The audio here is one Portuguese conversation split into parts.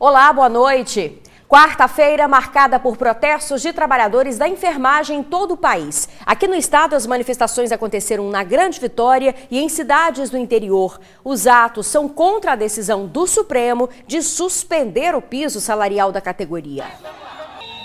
Olá, boa noite. Quarta-feira marcada por protestos de trabalhadores da enfermagem em todo o país. Aqui no estado, as manifestações aconteceram na Grande Vitória e em cidades do interior. Os atos são contra a decisão do Supremo de suspender o piso salarial da categoria.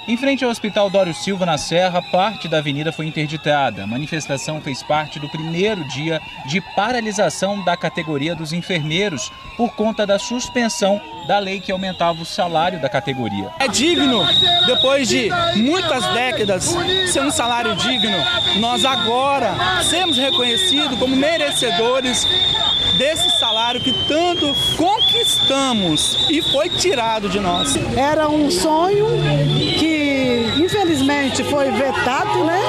Em frente ao Hospital Dório Silva, na Serra, parte da avenida foi interditada. A manifestação fez parte do primeiro dia de paralisação da categoria dos enfermeiros por conta da suspensão da lei que aumentava o salário da categoria. É digno, depois de muitas décadas, ser um salário digno. Nós agora sermos reconhecidos como merecedores desse salário que tanto conquistamos e foi tirado de nós. Era um sonho que infelizmente foi vetado, né?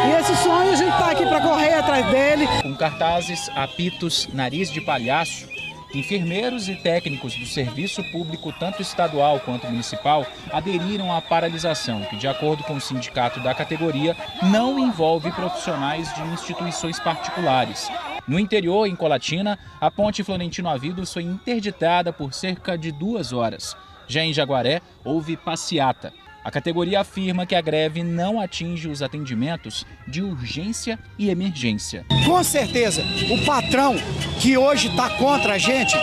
E esse sonho a gente está aqui para correr atrás dele. Com cartazes, apitos, nariz de palhaço, enfermeiros e técnicos do serviço público, tanto estadual quanto municipal, aderiram à paralisação, que, de acordo com o sindicato da categoria, não envolve profissionais de instituições particulares. No interior, em Colatina, a ponte Florentino Avidos foi interditada por cerca de 2 horas. Já em Jaguaré, houve passeata. A categoria afirma que a greve não atinge os atendimentos de urgência e emergência. Com certeza, o patrão que hoje está contra a gente,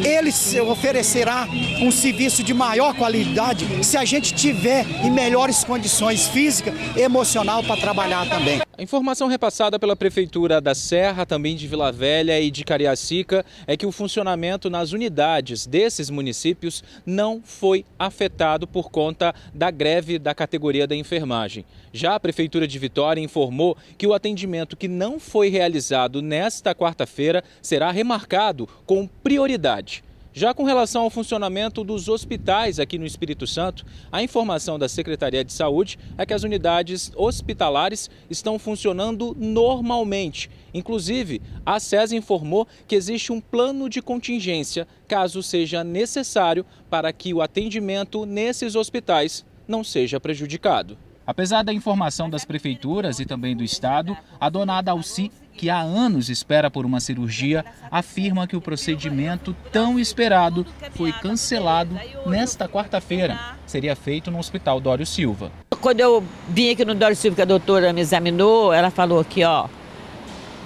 ele oferecerá um serviço de maior qualidade se a gente tiver em melhores condições físicas e emocional para trabalhar também. A informação repassada pela Prefeitura da Serra, também de Vila Velha e de Cariacica, é que o funcionamento nas unidades desses municípios não foi afetado por conta da greve da categoria da enfermagem. Já a Prefeitura de Vitória informou que o atendimento que não foi realizado nesta quarta-feira será remarcado com prioridade. Já com relação ao funcionamento dos hospitais aqui no Espírito Santo, a informação da Secretaria de Saúde é que as unidades hospitalares estão funcionando normalmente. Inclusive, a SES informou que existe um plano de contingência, caso seja necessário, para que o atendimento nesses hospitais não seja prejudicado. Apesar da informação das prefeituras e também do estado, a dona Adalci, que há anos espera por uma cirurgia, afirma que o procedimento tão esperado foi cancelado nesta quarta-feira. Seria feito no Hospital Dório Silva. Quando eu vim aqui no Dório Silva, que a doutora me examinou, ela falou aqui, ó,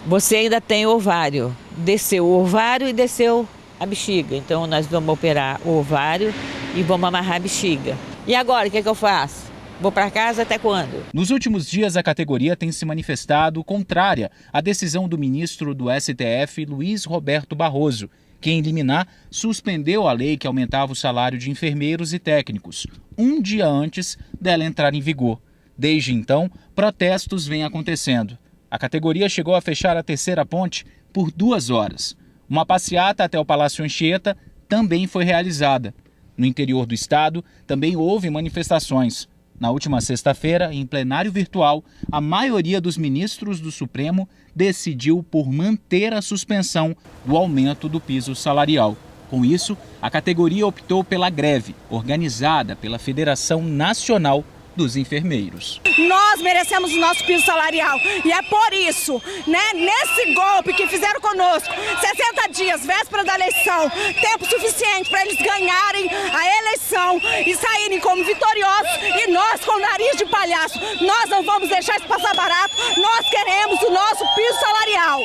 você ainda tem ovário. Desceu o ovário e desceu a bexiga. Então nós vamos operar o ovário e vamos amarrar a bexiga. E agora, o que é que eu faço? Vou para casa até quando? Nos últimos dias, a categoria tem se manifestado contrária à decisão do ministro do STF, Luiz Roberto Barroso, que, em liminar, suspendeu a lei que aumentava o salário de enfermeiros e técnicos, um dia antes dela entrar em vigor. Desde então, protestos vêm acontecendo. A categoria chegou a fechar a terceira ponte por 2 horas. Uma passeata até o Palácio Anchieta também foi realizada. No interior do estado, também houve manifestações. Na última sexta-feira, em plenário virtual, a maioria dos ministros do Supremo decidiu por manter a suspensão do aumento do piso salarial. Com isso, a categoria optou pela greve, organizada pela Federação Nacional dos Enfermeiros. Nós merecemos o nosso piso salarial e é por isso, né, nesse golpe que fizeram conosco, 60 dias, véspera da eleição, tempo suficiente para eles ganharem a eleição e saírem como vitoriosos, e nós com o nariz de palhaço, nós não vamos deixar isso passar barato, nós queremos o nosso piso salarial.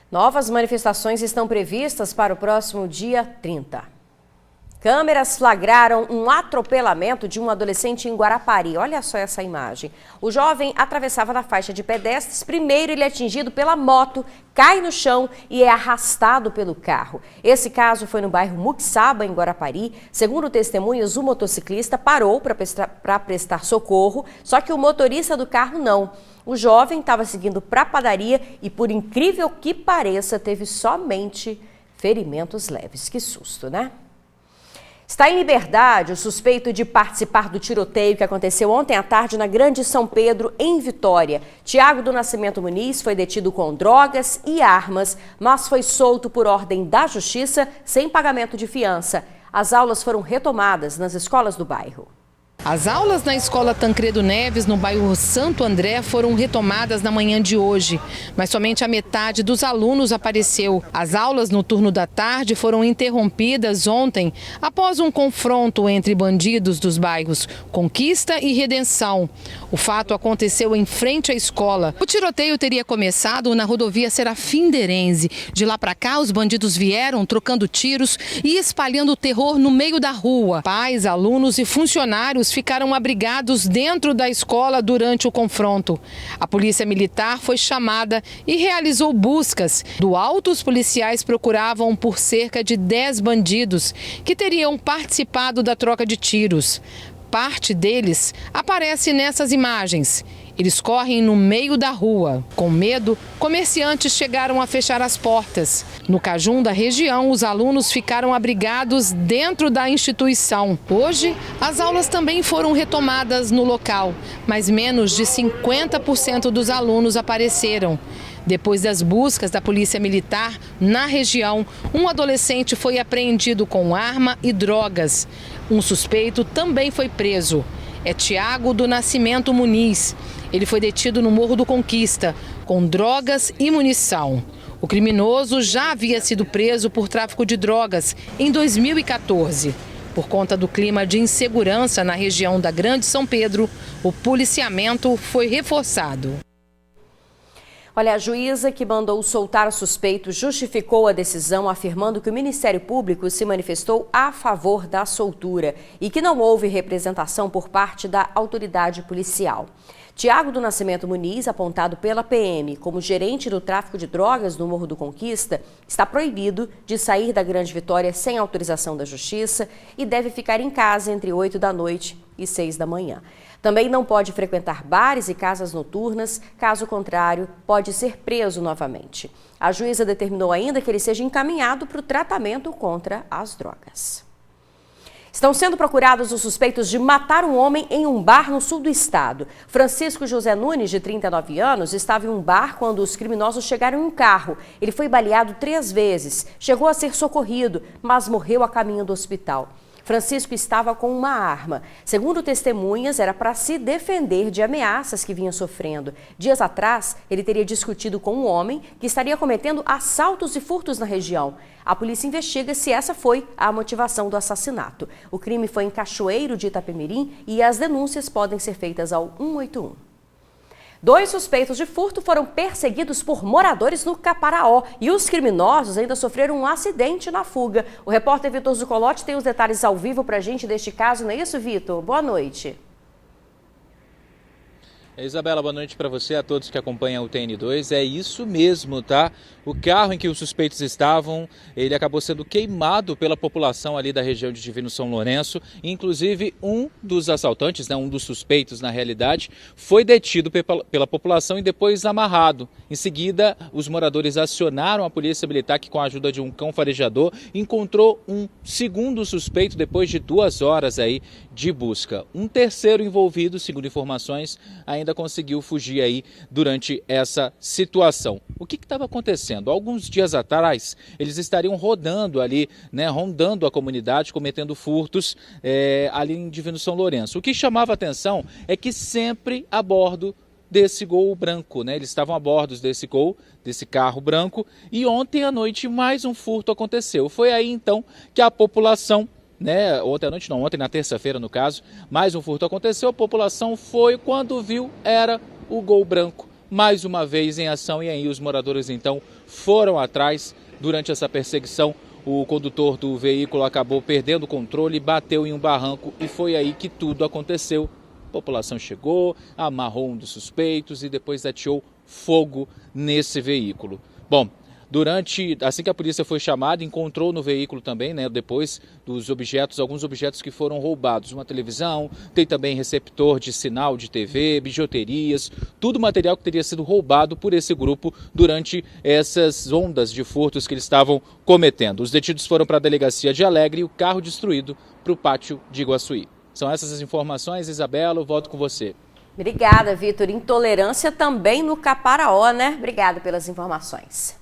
Novas manifestações estão previstas para o próximo dia 30. Câmeras flagraram um atropelamento de um adolescente em Guarapari. Olha só essa imagem. O jovem atravessava na faixa de pedestres. Primeiro, ele é atingido pela moto, cai no chão e é arrastado pelo carro. Esse caso foi no bairro Muxaba, em Guarapari. Segundo testemunhas, o motociclista parou para prestar socorro, só que o motorista do carro não. O jovem estava seguindo para a padaria e, por incrível que pareça, teve somente ferimentos leves. Que susto, né? Está em liberdade o suspeito de participar do tiroteio que aconteceu ontem à tarde na Grande São Pedro, em Vitória. Tiago do Nascimento Muniz foi detido com drogas e armas, mas foi solto por ordem da Justiça sem pagamento de fiança. As aulas foram retomadas nas escolas do bairro. As aulas na escola Tancredo Neves, no bairro Santo André, foram retomadas na manhã de hoje, mas somente a metade dos alunos apareceu. As aulas no turno da tarde foram interrompidas ontem após um confronto entre bandidos dos bairros Conquista e Redenção. O fato aconteceu em frente à escola. O tiroteio teria começado na rodovia Serafim-Derenze. De lá para cá, os bandidos vieram trocando tiros e espalhando terror no meio da rua. Pais, alunos e funcionários ficaram abrigados dentro da escola durante o confronto. A polícia militar foi chamada e realizou buscas. Do alto, os policiais procuravam por cerca de 10 bandidos que teriam participado da troca de tiros. Parte deles aparece nessas imagens. Eles correm no meio da rua. Com medo, comerciantes chegaram a fechar as portas. No Cajum da região, os alunos ficaram abrigados dentro da instituição. Hoje, as aulas também foram retomadas no local, mas menos de 50% dos alunos apareceram. Depois das buscas da Polícia Militar na região, um adolescente foi apreendido com arma e drogas. Um suspeito também foi preso. É Tiago do Nascimento Muniz. Ele foi detido no Morro do Conquista, com drogas e munição. O criminoso já havia sido preso por tráfico de drogas em 2014. Por conta do clima de insegurança na região da Grande São Pedro, o policiamento foi reforçado. Olha, a juíza que mandou soltar o suspeito justificou a decisão afirmando que o Ministério Público se manifestou a favor da soltura e que não houve representação por parte da autoridade policial. Tiago do Nascimento Muniz, apontado pela PM como gerente do tráfico de drogas no Morro do Conquista, está proibido de sair da Grande Vitória sem autorização da Justiça e deve ficar em casa entre 8 da noite e 6 da manhã. Também não pode frequentar bares e casas noturnas, caso contrário, pode ser preso novamente. A juíza determinou ainda que ele seja encaminhado para o tratamento contra as drogas. Estão sendo procurados os suspeitos de matar um homem em um bar no sul do estado. Francisco José Nunes, de 39 anos, estava em um bar quando os criminosos chegaram em um carro. Ele foi baleado 3 vezes, chegou a ser socorrido, mas morreu a caminho do hospital. Francisco estava com uma arma. Segundo testemunhas, era para se defender de ameaças que vinha sofrendo. Dias atrás, ele teria discutido com um homem que estaria cometendo assaltos e furtos na região. A polícia investiga se essa foi a motivação do assassinato. O crime foi em Cachoeiro de Itapemirim e as denúncias podem ser feitas ao 181. 2 suspeitos de furto foram perseguidos por moradores no Caparaó e os criminosos ainda sofreram um acidente na fuga. O repórter Vitor Zucolotti tem os detalhes ao vivo para a gente deste caso, não é isso, Vitor? Boa noite. Isabela, boa noite para você, a todos que acompanham o TN2. É isso mesmo, tá? O carro em que os suspeitos estavam, ele acabou sendo queimado pela população ali da região de Divino São Lourenço. Inclusive, um dos assaltantes, né, um dos suspeitos na realidade, foi detido pela população e depois amarrado. Em seguida, os moradores acionaram a polícia militar que, com a ajuda de um cão farejador, encontrou um segundo suspeito depois de 2 horas aí de busca. Um terceiro envolvido, segundo informações, ainda conseguiu fugir aí durante essa situação. O que estava acontecendo? Alguns dias atrás, eles estariam rodando ali, né, rondando a comunidade, cometendo furtos ali em Divino São Lourenço. O que chamava atenção é que sempre a bordo desse Gol branco, né? Eles estavam a bordo desse Gol, desse carro branco, e ontem à noite mais um furto aconteceu. Foi aí então que a população, né, ontem à noite não, ontem na terça-feira no caso, mais um furto aconteceu, a população foi, quando viu, era o Gol branco, mais uma vez em ação, e aí os moradores então foram atrás. Durante essa perseguição, o condutor do veículo acabou perdendo o controle, bateu em um barranco e foi aí que tudo aconteceu. A população chegou, amarrou um dos suspeitos e depois ateou fogo nesse veículo. Bom, assim que a polícia foi chamada, encontrou no veículo também, né, depois dos objetos, alguns objetos que foram roubados. Uma televisão, tem também receptor de sinal de TV, bijuterias, tudo material que teria sido roubado por esse grupo durante essas ondas de furtos que eles estavam cometendo. Os detidos foram para a delegacia de Alegre e o carro destruído para o pátio de Iguaçuí. São essas as informações, Isabela, eu volto com você. Obrigada, Vitor. Intolerância também no Caparaó, né? Obrigada pelas informações.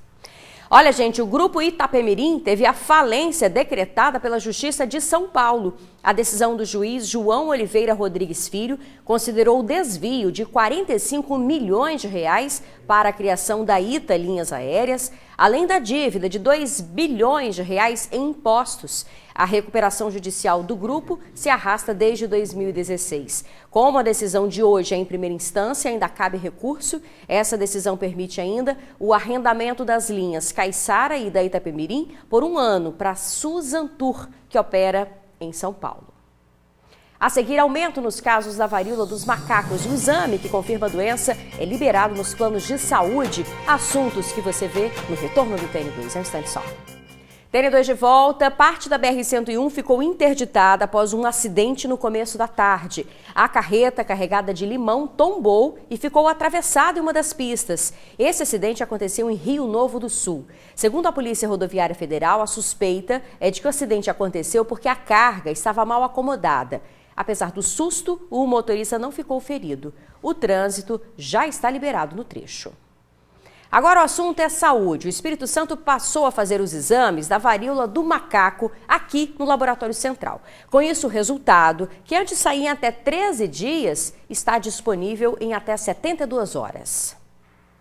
Olha, gente, o Grupo Itapemirim teve a falência decretada pela Justiça de São Paulo. A decisão do juiz João Oliveira Rodrigues Filho considerou o desvio de 45 milhões de reais para a criação da Ita Linhas Aéreas, além da dívida de 2 bilhões de reais em impostos. A recuperação judicial do grupo se arrasta desde 2016. Como a decisão de hoje é em primeira instância, ainda cabe recurso. Essa decisão permite ainda o arrendamento das linhas Caiçara e da Itapemirim por 1 ano para a Suzantur, que opera em São Paulo. A seguir, aumento nos casos da varíola dos macacos. O exame que confirma a doença é liberado nos planos de saúde. Assuntos que você vê no retorno do TN2. É um instante só. TN2 de volta. Parte da BR-101 ficou interditada após um acidente no começo da tarde. A carreta carregada de limão tombou e ficou atravessada em uma das pistas. Esse acidente aconteceu em Rio Novo do Sul. Segundo a Polícia Rodoviária Federal, a suspeita é de que o acidente aconteceu porque a carga estava mal acomodada. Apesar do susto, o motorista não ficou ferido. O trânsito já está liberado no trecho. Agora o assunto é saúde. O Espírito Santo passou a fazer os exames da varíola do macaco aqui no Laboratório Central. Com isso, o resultado, que antes saía em até 13 dias, está disponível em até 72 horas.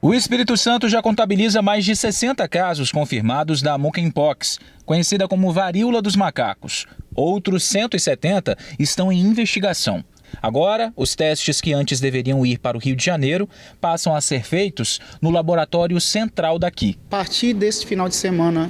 O Espírito Santo já contabiliza mais de 60 casos confirmados da monkeypox, conhecida como varíola dos macacos. Outros 170 estão em investigação. Agora, os testes que antes deveriam ir para o Rio de Janeiro passam a ser feitos no Laboratório Central daqui. A partir deste final de semana,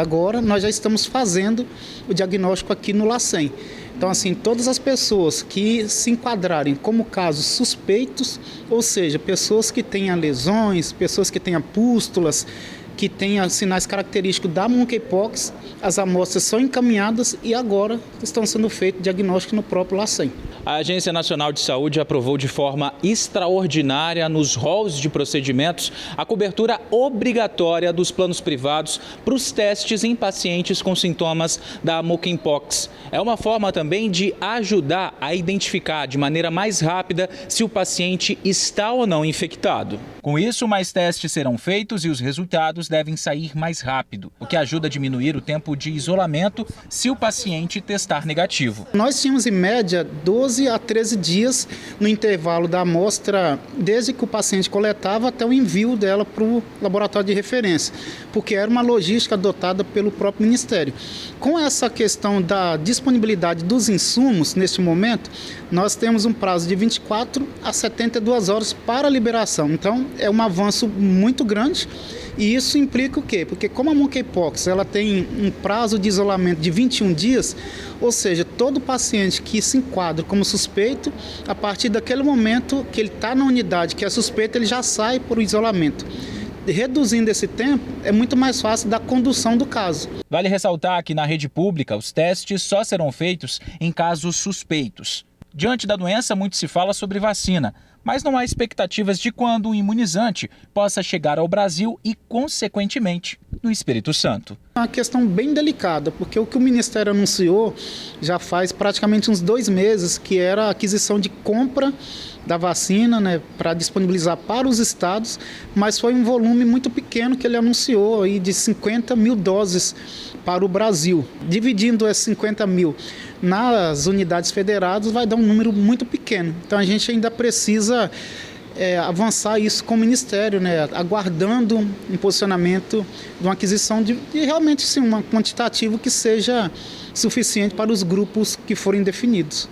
agora, nós já estamos fazendo o diagnóstico aqui no LACEN. Então, assim, todas as pessoas que se enquadrarem como casos suspeitos, ou seja, pessoas que tenham lesões, pessoas que tenham pústulas, que tenham sinais característicos da monkeypox, as amostras são encaminhadas e agora estão sendo feitos diagnóstico no próprio LACEN. A Agência Nacional de Saúde aprovou de forma extraordinária nos rolos de procedimentos a cobertura obrigatória dos planos privados para os testes em pacientes com sintomas da monkeypox. É uma forma também de ajudar a identificar de maneira mais rápida se o paciente está ou não infectado. Com isso, mais testes serão feitos e os resultados devem sair mais rápido, o que ajuda a diminuir o tempo de isolamento se o paciente testar negativo. Nós tínhamos em média 12 a 13 dias no intervalo da amostra, desde que o paciente coletava até o envio dela para o laboratório de referência, porque era uma logística adotada pelo próprio Ministério. Com essa questão da disponibilidade dos insumos, neste momento, nós temos um prazo de 24 a 72 horas para a liberação. Então, é um avanço muito grande. E isso implica o quê? Porque como a monkeypox ela tem um prazo de isolamento de 21 dias, ou seja, todo paciente que se enquadra como suspeito, a partir daquele momento que ele está na unidade que é suspeito, ele já sai por isolamento. Reduzindo esse tempo, é muito mais fácil da condução do caso. Vale ressaltar que na rede pública os testes só serão feitos em casos suspeitos. Diante da doença, muito se fala sobre vacina, mas não há expectativas de quando o imunizante possa chegar ao Brasil e, consequentemente, no Espírito Santo. É uma questão bem delicada, porque o que o Ministério anunciou já faz praticamente uns 2 meses, que era a aquisição de compra da vacina, né, para disponibilizar para os estados, mas foi um volume muito pequeno que ele anunciou, aí, de 50 mil doses para o Brasil. Dividindo esses 50 mil nas unidades federadas vai dar um número muito pequeno. Então a gente ainda precisa avançar isso com o Ministério, né, aguardando um posicionamento de uma aquisição de realmente sim, um quantitativo que seja suficiente para os grupos que forem definidos.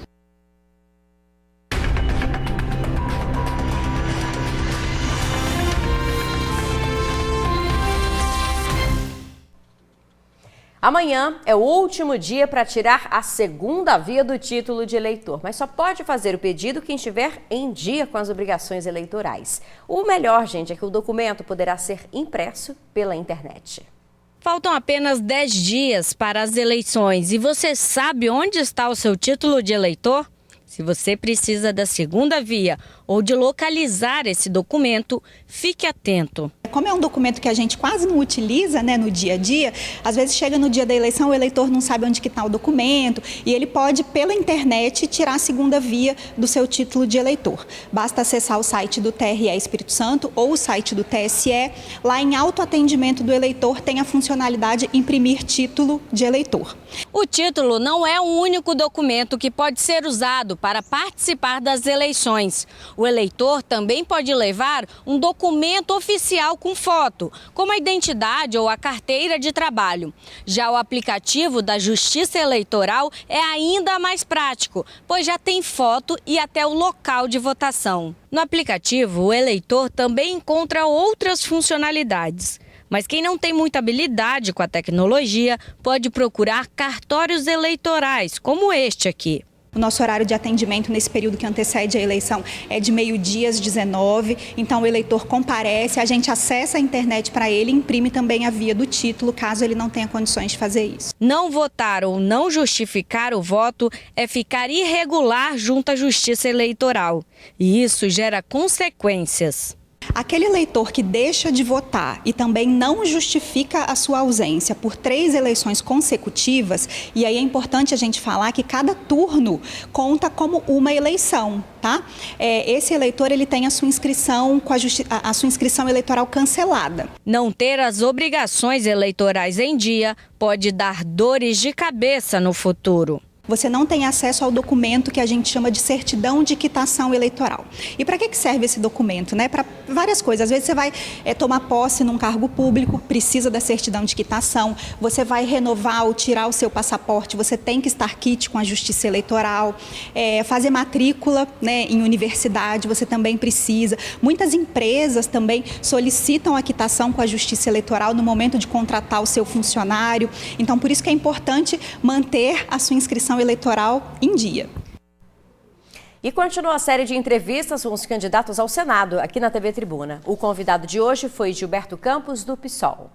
Amanhã é o último dia para tirar a segunda via do título de eleitor, mas só pode fazer o pedido quem estiver em dia com as obrigações eleitorais. O melhor, gente, é que o documento poderá ser impresso pela internet. Faltam apenas 10 dias para as eleições e você sabe onde está o seu título de eleitor? Se você precisa da segunda via ou de localizar esse documento, fique atento. Como é um documento que a gente quase não utiliza, né, no dia a dia, às vezes chega no dia da eleição, o eleitor não sabe onde que está o documento e ele pode, pela internet, tirar a segunda via do seu título de eleitor. Basta acessar o site do TRE Espírito Santo ou o site do TSE. Lá em autoatendimento do eleitor tem a funcionalidade imprimir título de eleitor. O título não é o único documento que pode ser usado para participar das eleições. O eleitor também pode levar um documento oficial com foto, como a identidade ou a carteira de trabalho. Já o aplicativo da Justiça Eleitoral é ainda mais prático, pois já tem foto e até o local de votação. No aplicativo, o eleitor também encontra outras funcionalidades. Mas quem não tem muita habilidade com a tecnologia pode procurar cartórios eleitorais, como este aqui. O nosso horário de atendimento nesse período que antecede a eleição é de meio-dia às 19h, então o eleitor comparece, a gente acessa a internet para ele e imprime também a via do título, caso ele não tenha condições de fazer isso. Não votar ou não justificar o voto é ficar irregular junto à Justiça Eleitoral, e isso gera consequências. Aquele eleitor que deixa de votar e também não justifica a sua ausência por 3 eleições consecutivas, e aí é importante a gente falar que cada turno conta como uma eleição, tá? Esse eleitor ele tem a sua inscrição a sua inscrição eleitoral cancelada. Não ter as obrigações eleitorais em dia pode dar dores de cabeça no futuro. Você não tem acesso ao documento que a gente chama de certidão de quitação eleitoral. E para que serve esse documento? Né? Para várias coisas. Às vezes você vai tomar posse num cargo público, precisa da certidão de quitação, você vai renovar ou tirar o seu passaporte, você tem que estar quite com a Justiça Eleitoral, fazer matrícula, né, em universidade, você também precisa. Muitas empresas também solicitam a quitação com a Justiça Eleitoral no momento de contratar o seu funcionário. Então, por isso que é importante manter a sua inscrição eleitoral em dia. E continua a série de entrevistas com os candidatos ao Senado, aqui na TV Tribuna. O convidado de hoje foi Gilberto Campos, do PSOL.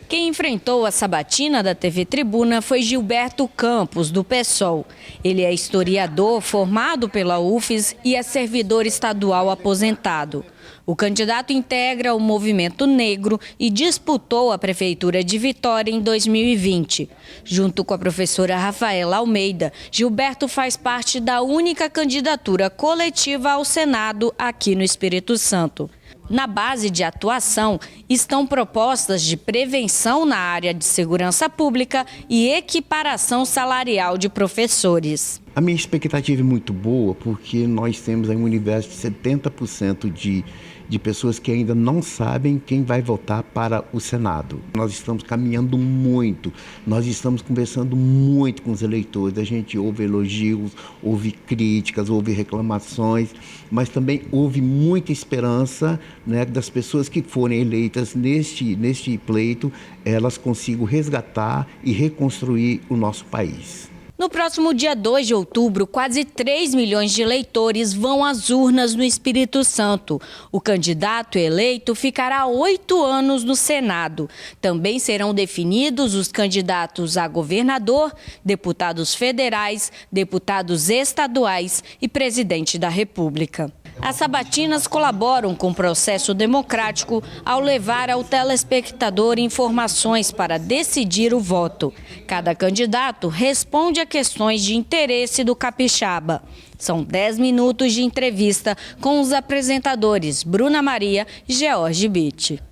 Quem enfrentou a sabatina da TV Tribuna foi Gilberto Campos, do PSOL. Ele é historiador formado pela UFES e é servidor estadual aposentado. O candidato integra o Movimento Negro e disputou a Prefeitura de Vitória em 2020. Junto com a professora Rafaela Almeida, Gilberto faz parte da única candidatura coletiva ao Senado aqui no Espírito Santo. Na base de atuação estão propostas de prevenção na área de segurança pública e equiparação salarial de professores. A minha expectativa é muito boa porque nós temos aí um universo de 70% de pessoas que ainda não sabem quem vai votar para o Senado. Nós estamos caminhando muito, nós estamos conversando muito com os eleitores, a gente ouve elogios, ouve críticas, ouve reclamações, mas também houve muita esperança, né, das pessoas que forem eleitas neste pleito, elas consigam resgatar e reconstruir o nosso país. No próximo dia 2 de outubro, quase 3 milhões de eleitores vão às urnas no Espírito Santo. O candidato eleito ficará 8 anos no Senado. Também serão definidos os candidatos a governador, deputados federais, deputados estaduais e presidente da República. As sabatinas colaboram com o processo democrático ao levar ao telespectador informações para decidir o voto. Cada candidato responde a questões de interesse do capixaba. São 10 minutos de entrevista com os apresentadores Bruna Maria e George Bitt.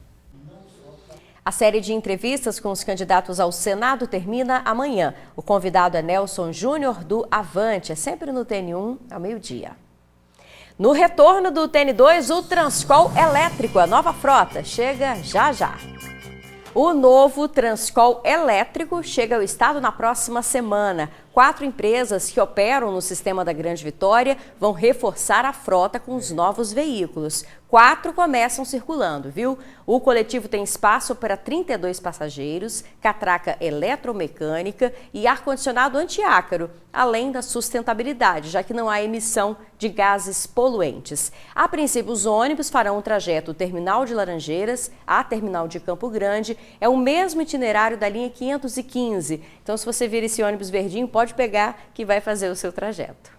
A série de entrevistas com os candidatos ao Senado termina amanhã. O convidado é Nelson Júnior, do Avante. É sempre no TN1, ao meio-dia. No retorno do TN2, o Transcol elétrico, a nova frota, chega já já. O novo Transcol elétrico chega ao estado na próxima semana. 4 empresas que operam no sistema da Grande Vitória vão reforçar a frota com os novos veículos. 4 começam circulando, viu? O coletivo tem espaço para 32 passageiros, catraca eletromecânica e ar-condicionado antiácaro, além da sustentabilidade, já que não há emissão de gases poluentes. A princípio, os ônibus farão o trajeto Terminal de Laranjeiras a Terminal de Campo Grande. É o mesmo itinerário da linha 515. Então, se você vir esse ônibus verdinho, pode pegar que vai fazer o seu trajeto.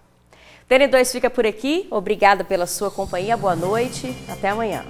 TN2 fica por aqui. Obrigada pela sua companhia. Boa noite. Até amanhã.